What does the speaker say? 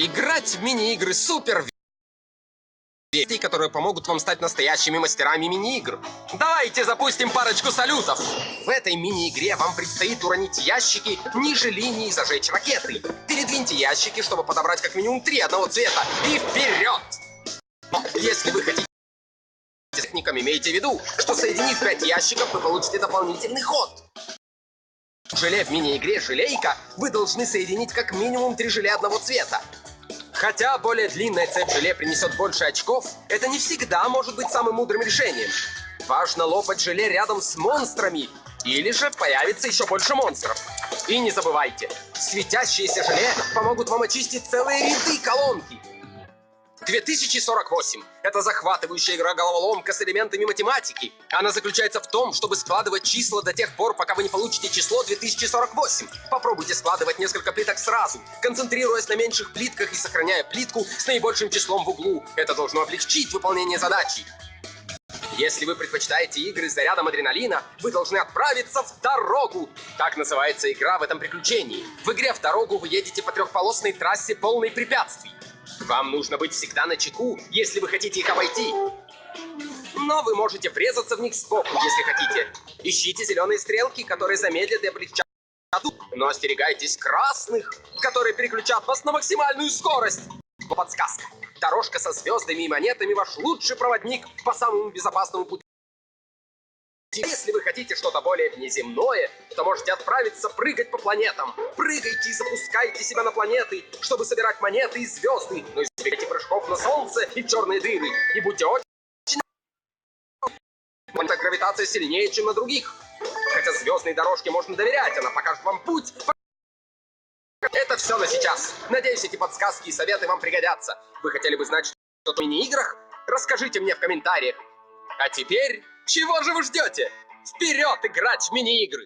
играть в мини-игры супер вещей, которые помогут вам стать настоящими мастерами мини-игр. Давайте запустим парочку салютов. В этой мини-игре вам предстоит уронить ящики ниже линии и зажечь ракеты. Передвиньте ящики, чтобы подобрать как минимум 3 одного цвета. И вперед! Если вы хотите техникам, имейте в виду, что соединив 5 ящиков, вы получите дополнительный ход. В желе в мини-игре «Желейка» вы должны соединить как минимум 3 желе одного цвета. Хотя более длинная цепь желе принесет больше очков, это не всегда может быть самым мудрым решением. Важно лопать желе рядом с монстрами, или же появится еще больше монстров. И не забывайте, светящиеся желе помогут вам очистить целые ряды колонки. 2048 — это захватывающая игра-головоломка с элементами математики. Она заключается в том, чтобы складывать числа до тех пор, пока вы не получите число 2048. Попробуйте складывать несколько плиток сразу, концентрируясь на меньших плитках и сохраняя плитку с наибольшим числом в углу. Это должно облегчить выполнение задачи. Если вы предпочитаете игры с зарядом адреналина, вы должны отправиться в дорогу. Так называется игра в этом приключении. В игре в дорогу вы едете по трехполосной трассе, полной препятствий. Вам нужно быть всегда начеку, если вы хотите их обойти. Но вы можете врезаться в них сбоку, если хотите. Ищите зеленые стрелки, которые замедлят и облегчат. Но остерегайтесь красных, которые переключат вас на максимальную скорость. Подсказка. Дорожка со звездами и монетами — ваш лучший проводник по самому безопасному пути. Если вы хотите что-то более внеземное, то можете отправиться прыгать по планетам. Прыгайте и запускайте себя на планеты, чтобы собирать монеты и звезды. Но избегайте прыжков на Солнце и черные дыры. И будьте очень... Гравитация сильнее, чем на других. Хотя звездной дорожке можно доверять, она покажет вам путь. Это все на сейчас. Надеюсь, эти подсказки и советы вам пригодятся. Вы хотели бы знать что-то о мини-играх? Расскажите мне в комментариях. А теперь, чего же вы ждете? Вперед играть в мини-игры!